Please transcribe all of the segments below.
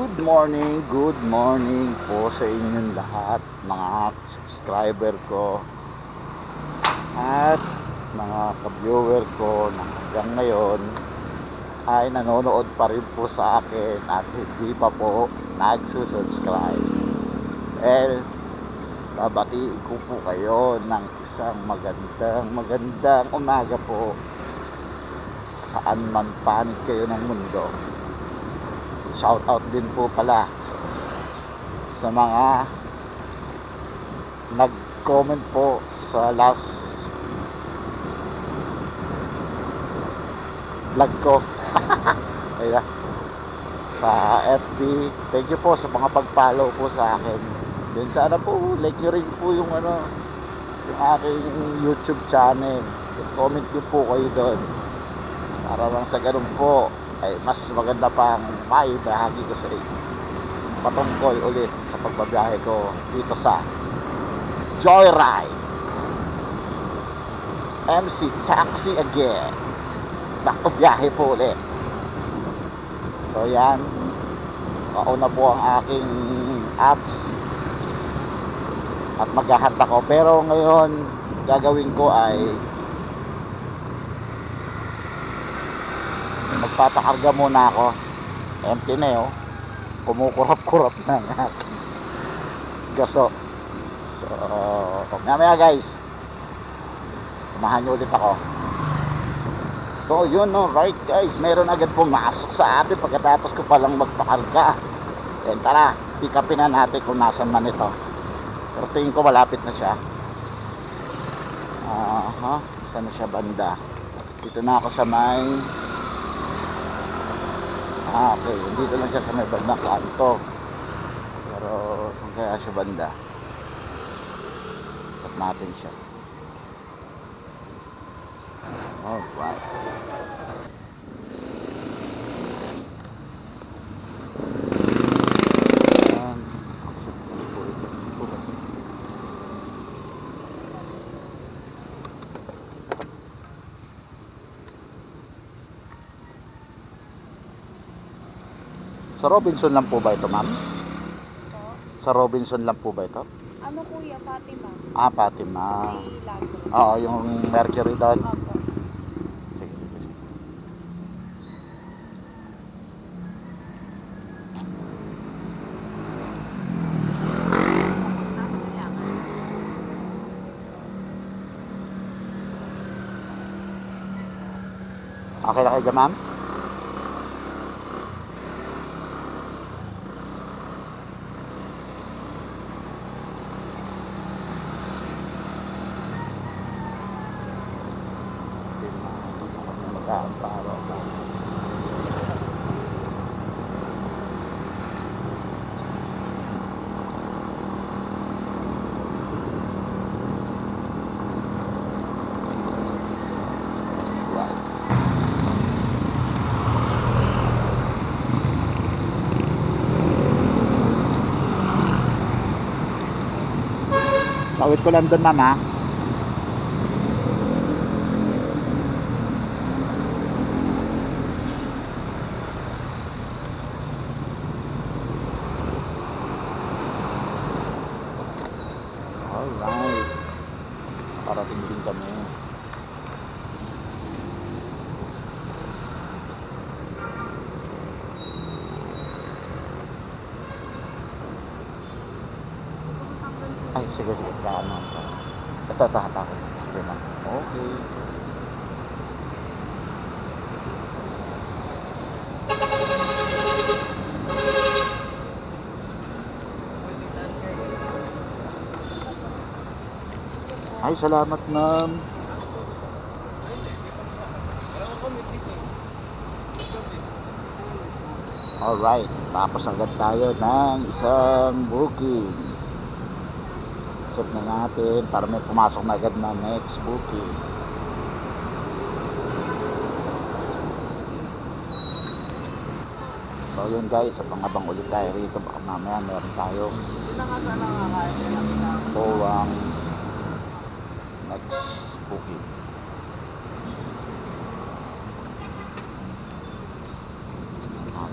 good morning po sa inyong lahat, mga subscriber ko at mga ka-viewer ko na hanggang ngayon ay nanonood pa rin po sa akin at hindi pa po nagsusubscribe. Well, babatiin ko po kayo ng isang magandang umaga po saan man panig kayo ng mundo. Shout out din po pala sa mga nag-comment po sa last vlog ko Ayan, sa FB. Thank you po sa mga pag-follow po sa akin. Then sana po like nyo rin po yung yung aking YouTube channel. Comment nyo po kayo doon para lang sa ganun po ay mas maganda pang maibahagi ko sa inyo patungkol ulit sa pagbabiyahe ko dito sa Joyride MC Taxi again. Biyahe po ulit. So yan, kauna po ang aking apps at maghahant ako, pero ngayon gagawin ko ay magpapakarga muna ako. Empty na yun, kumukurap-kurap na ang aking gaso. So mamaya guys, samahan nyo ulit ako. So yun, no, right guys, meron agad pumasok sa atin pagkatapos ko palang magpakarga. And tara, pick upin na natin kung nasan man ito. Pero tingin ko malapit na siya. Saan na siya banda? Dito na ako sa may okay, dito lang siya sa may bandang kanto. Pero kung kaya siya banda, tap natin siya. Alright. Sa Robinson lang po ba ito, ma'am? Sa Robinson lang po ba ito? Ano kuya, Fatima? Fatima. May lago. Oo, yung Mercury doon. Opo. Sige, sige. Okay na kayo dyan, ma'am? Magkaamparo ako. Tawid ko lang doon, ma'am, ha? Alright. Parating din kami. Ay, sige. Kaano. Ito. Okay, ma'am. Okay. Ay, salamat, ma'am. Alright, tapos agad tayo ng isang booking. Set na natin para may pumasok na agad na next booking. So yun guys, sa pangabang ulit tayo rito, baka mamaya meron tayong buwang next booking.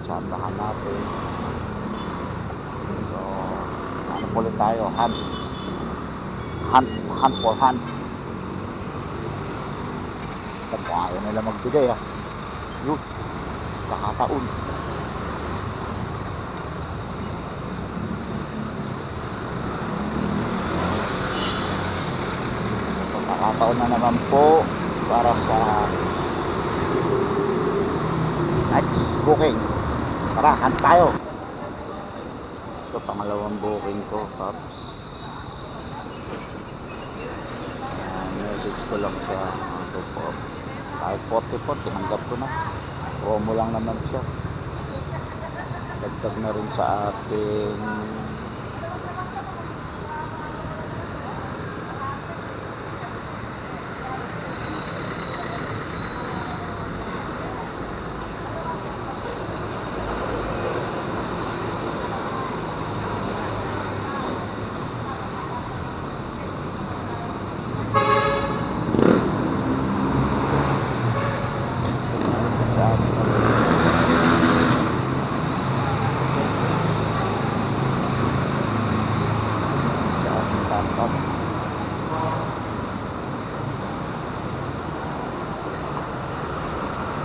Tsambahan natin. Ano ulit tayo? Hunt for hunt. Tapos ayaw nila magbigay ah. Yun, nakataon. So, nakataon na naman po para sa next booking. Tara, hunt tayo. So, pangalawang booking ko. Tapos message ko lang sa ito po. Kahit 44, tinanggap ko na. Promo lang naman siya. Dagdag na rin sa ating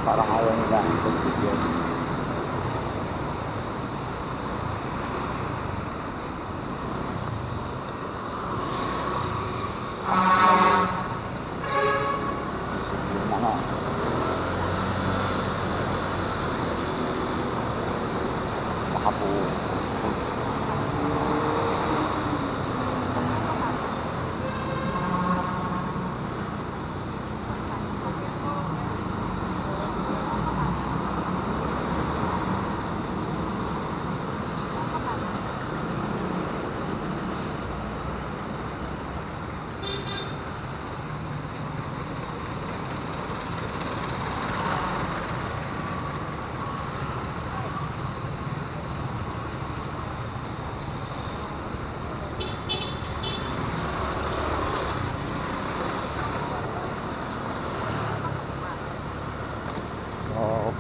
parang ayaw nila ang pagbigyan. Yun na nga. Baka po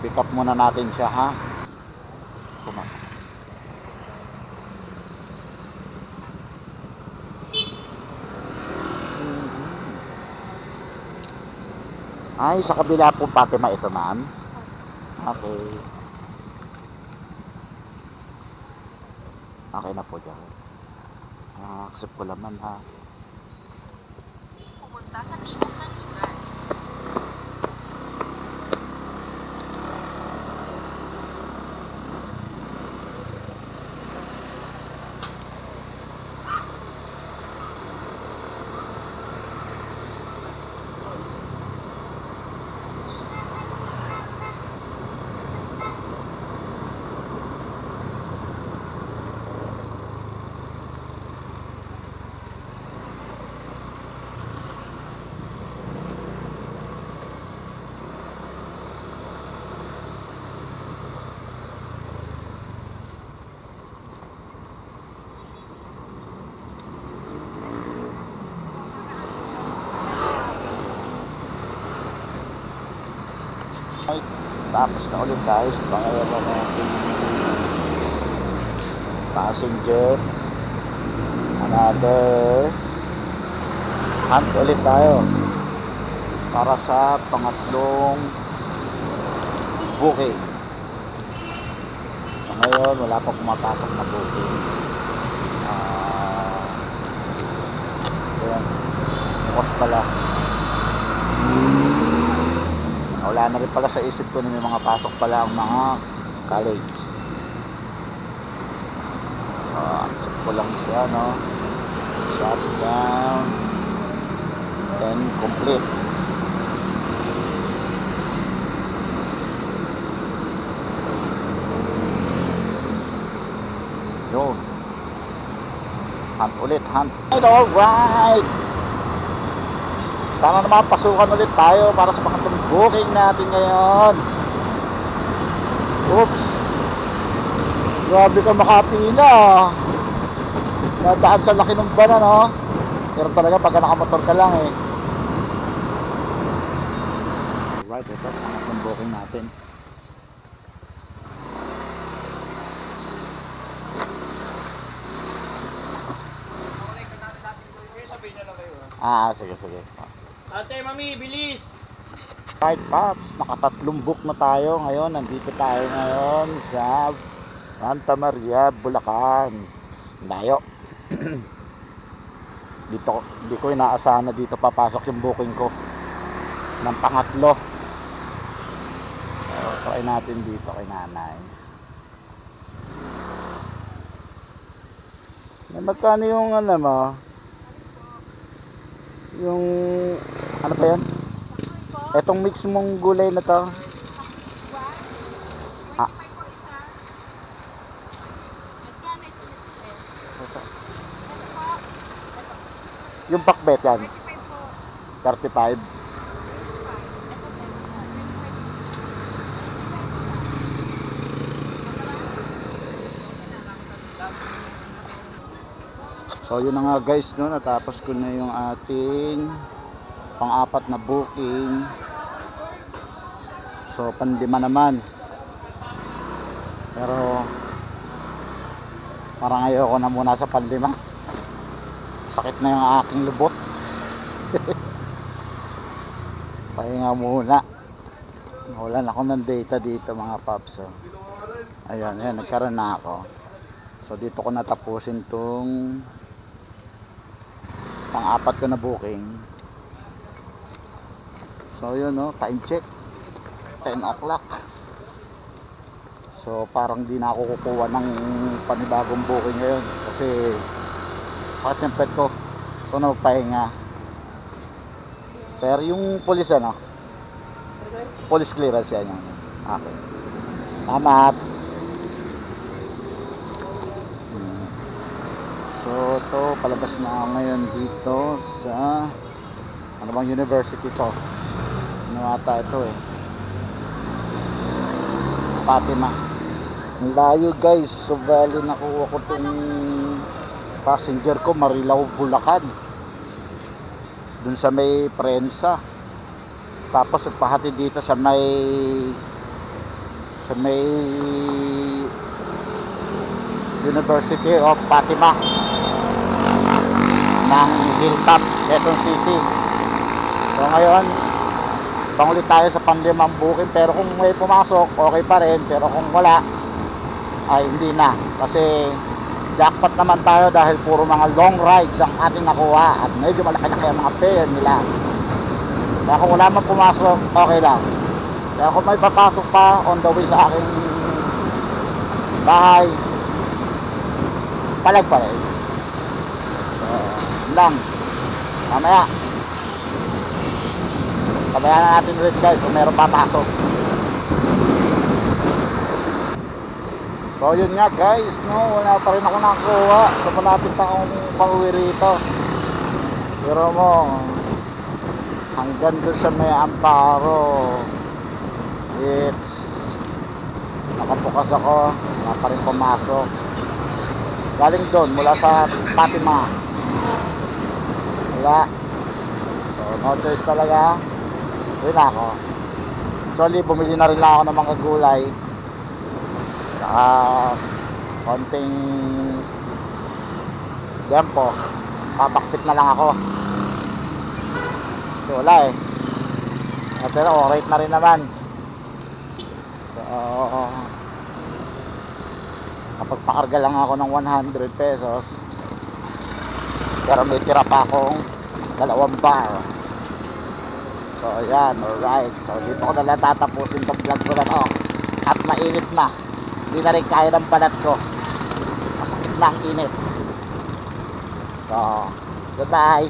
pick up muna natin siya ha. Ay, sa kabila po Fatima ito ma'am. Okay. Okay na po dyan. Accept ko naman ha. Pumunta sa Timog Kanluran. Ay, tapos na ulit tayo sa pangalawa natin passenger. Another hunt ulit tayo para sa pangatlong booking. So, ngayon wala pa pumapasok na booking. Ayan, bukas pala. Wala na rin pala sa isip ko na may mga pasok pala ang mga college. Accept ko lang siya, no? Shut down and complete. Yun. Hunt ulit, hunt. Alright! Sana naman pasukan ulit tayo para sa pangatlong booking natin ngayon. Oops. Grabe ka makapila. Nadaan sa laki ng bana, no? Pero talaga pagka nakamotor ka lang eh. Right, ito pangatlong booking natin. Sige, sige. Ate, mami, bilis! Right, Pops, nakatatlong book na tayo ngayon. Nandito tayo ngayon sa Santa Maria, Bulacan. Layo. Dito, hindi ko inaasahan na dito papasok yung booking ko ng pangatlo. So, try natin dito kay nanay. Magkano yung ano mo? Yung ano pa yan? Etong mix mong gulay na to. Ah. Yung pakbet yan. 35. So yun na nga guys, no, natapos ko na yung ating pang-apat na booking. So panlima naman. Pero parang ayoko na muna sa panlima. Sakit na yung aking lubot. Pahinga muna. Wala na ako ng data dito mga paps. So, ayan, nagkaroon na ako. So dito ko natapusin tong pang-apat ko na booking. So yun, no, time check 10 o'clock. So parang di na ako kukuha ng panibagong booking ngayon kasi sakit yung pet ko. So nagpahinga. Pero yung police ano, police clearance yan yung okay. Salamat. So to palabas na ako ngayon dito sa ano bang university to? Ano ata ito eh, Fatima. Ang layo guys. So bali nakuha ko tong passenger ko Marilao, Bulacan, dun sa may prensa. Tapos nagpahati dito sa may University of Fatima ng Hilltop, Quezon City. So ngayon pangulit tayo sa panlimang booking, pero kung may pumasok okay pa rin, pero kung wala ay hindi na, kasi jackpot naman tayo dahil puro mga long rides ang ating nakuha at medyo malaki na kaya mga fare nila. Kaya kung wala man pumasok okay lang, kaya kung may papasok pa on the way sa aking bahay, palag pa rin. So lang mamaya kabayan na natin ulit guys kung meron papasok. So yun nga guys, no, wala pa rin ako nakakuha. So malapit na akong pauwi rito. Pero mo hanggang dun sa may Amparo, it's nakabukas ako, wala pa rin pumasok. Galing doon mula sa Fatima, wala. So no choice talaga, yun ako. Actually bumili na rin lang ako ng mga gulay saka konting tempo, papakpit na lang ako. So wala eh, pero alright na rin naman. So kapag pakarga lang ako ng 100 pesos, pero may tira pa akong 2 bar. So ayan, alright. So dito ko na lang tatapusin itong vlog ko na to. At mainit na, hindi na rin kaya ng balat ko, masakit na ang init. So goodbye.